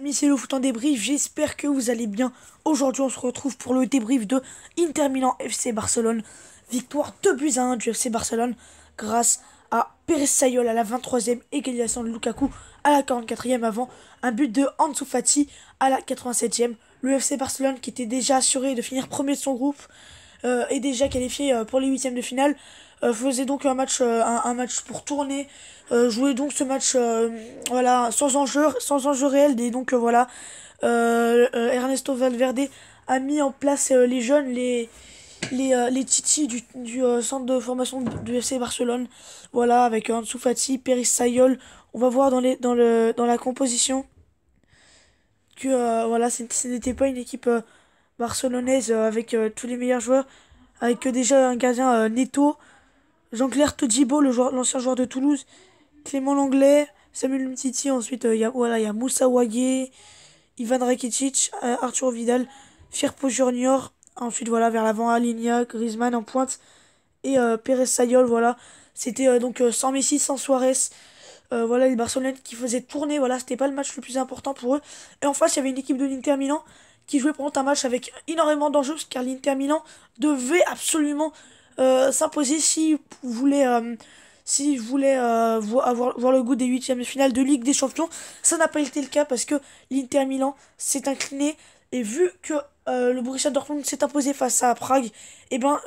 Amis, c'est le foot en débrief, j'espère que vous allez bien. Aujourd'hui, on se retrouve pour le débrief de Inter Milan FC Barcelone. Victoire 2-1 du FC Barcelone grâce à Pérez Sayol à la 23e, égalisation de Lukaku à la 44e avant un but de Ansu Fati à la 87e. Le FC Barcelone, qui était déjà assuré de finir premier de son groupe, est déjà qualifié pour les huitièmes de finale, faisait donc un match pour tourner, jouer donc ce match voilà, sans enjeu réel. Et donc voilà, Ernesto Valverde a mis en place les jeunes, les Titi du centre de formation du FC Barcelone, voilà, avec Ansu Fati, Pérez Sayol. On va voir dans la composition que voilà, ce n'était pas une équipe barcelonaise avec tous les meilleurs joueurs, avec déjà un gardien Neto, Jean-Claire Todibo, l'ancien joueur de Toulouse, Clément Langlais, Samuel Umtiti. Ensuite, il y a Moussa Wagué, Ivan Rakitic, Arturo Vidal, Firpo Junior. Ensuite, voilà, vers l'avant, Alinea, Griezmann en pointe et Pérez Sayol. Voilà, c'était donc sans Messi, sans Suarez. Voilà, les Barcelonais qui faisaient tourner. Voilà, c'était pas le match le plus important pour eux. Et en face, il y avait une équipe de l'Inter Milan qui jouait pour un match avec énormément d'enjeux, car l'Inter Milan devait absolument s'imposer si voulait voir le goût des huitièmes de finale de Ligue des Champions. Ça n'a pas été le cas parce que l'Inter Milan s'est incliné, et vu que le Borussia Dortmund s'est imposé face à Prague, et ben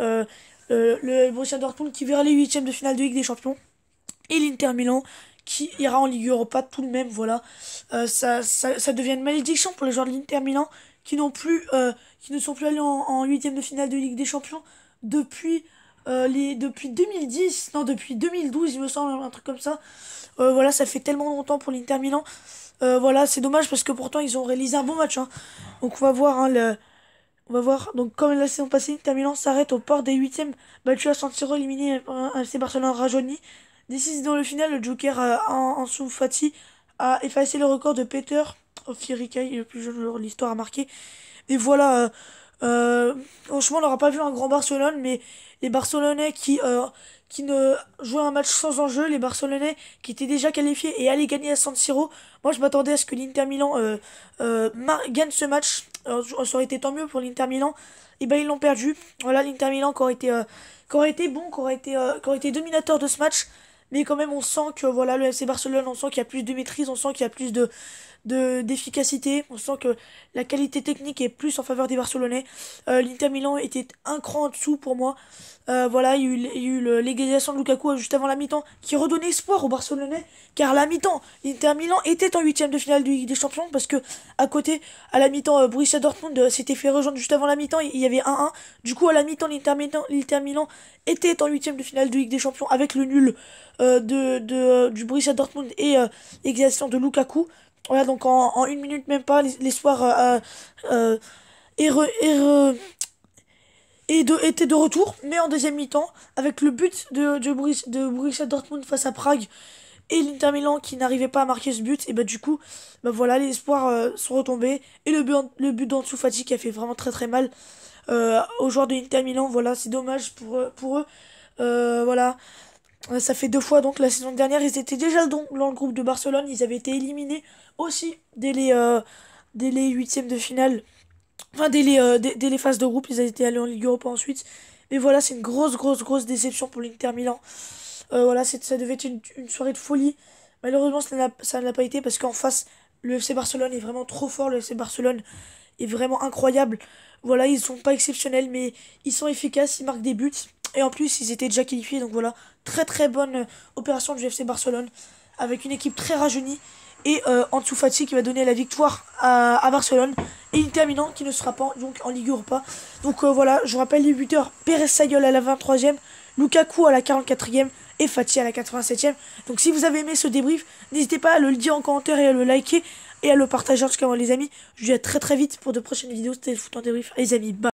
le Borussia Dortmund qui verra les huitièmes de finale de Ligue des Champions, et l'Inter Milan qui ira en Ligue Europa tout de même. Voilà, ça devient une malédiction pour les joueurs de l'Inter Milan qui ne sont plus allés en huitième de finale de Ligue des Champions depuis depuis 2010, non, depuis 2012, il me semble, un truc comme ça. Voilà, ça fait tellement longtemps pour l'Inter Milan. Voilà, c'est dommage parce que pourtant ils ont réalisé un bon match, hein. Donc on va voir, hein, on va voir. Donc comme la saison passée, l'Inter Milan s'arrête au port des huitièmes, battu à San Siro, éliminé par un FC Barcelone rajeuni. Décisif dans le final, le Joker Ansu Fati a effacé le record de Peter Firikay, le plus jeune joueur de l'histoire à marquer. Et voilà, franchement, on n'aura pas vu un grand Barcelone, mais les Barcelonais qui ne jouaient un match sans enjeu, les Barcelonais qui étaient déjà qualifiés et allaient gagner à San Siro. Moi, je m'attendais à ce que l'Inter Milan gagne ce match. Ça aurait été tant mieux pour l'Inter Milan. Et ben ils l'ont perdu. Voilà, l'Inter Milan qui aurait été bon, qui aurait été dominateur de ce match. Mais quand même, on sent que voilà, le FC Barcelone, on sent qu'il y a plus de maîtrise, on sent qu'il y a plus d'efficacité, on sent que la qualité technique est plus en faveur des Barcelonais. L'Inter Milan était un cran en dessous pour moi. Voilà, il y a eu l'égalisation de Lukaku juste avant la mi-temps qui redonnait espoir aux Barcelonais, car à la mi-temps, l'Inter Milan était en huitième de finale de Ligue des Champions, parce que à côté, à la mi-temps, Borussia Dortmund s'était fait rejoindre juste avant la mi-temps, il y avait 1-1. Du coup, à la mi-temps, l'Inter Milan était en huitième de finale de Ligue des Champions avec le nul du Borussia Dortmund et l'égalisation de Lukaku. Voilà, donc en une minute même pas, l'espoir est re- est re- était de retour, mais en deuxième mi-temps, avec le but de Borussia Dortmund face à Prague et l'Inter Milan qui n'arrivait pas à marquer ce but, et bah du coup, bah voilà, les espoirs sont retombés, et le but d'Ansu Fati qui a fait vraiment très très mal aux joueurs de l'Inter Milan. Voilà, c'est dommage pour eux. Voilà. Ça fait deux fois, donc la saison dernière ils étaient déjà dans le groupe de Barcelone, ils avaient été éliminés aussi dès les huitièmes de finale, enfin dès les phases de groupe, ils avaient été allés en Ligue Europa ensuite. Mais voilà, c'est une grosse déception pour l'Inter Milan. Voilà, ça devait être une soirée de folie. Malheureusement, ça ne l'a pas été parce qu'en face, le FC Barcelone est vraiment trop fort. Le FC Barcelone est vraiment incroyable. Voilà, ils sont pas exceptionnels, mais ils sont efficaces, ils marquent des buts. Et en plus, ils étaient déjà qualifiés. Donc voilà, très bonne opération du FC Barcelone, avec une équipe très rajeunie. Et Ansu Fati qui va donner la victoire à Barcelone. Et Inter Milan qui ne sera pas donc en Ligue Europa. Donc voilà, je vous rappelle les buteurs: Pérez Sayol à la 23e, Lukaku à la 44e et Fati à la 87e. Donc si vous avez aimé ce débrief, n'hésitez pas à le dire en commentaire et à le liker et à le partager. En tout cas, les amis, je vous dis à très vite pour de prochaines vidéos. C'était le foot en débrief. Les amis, bye.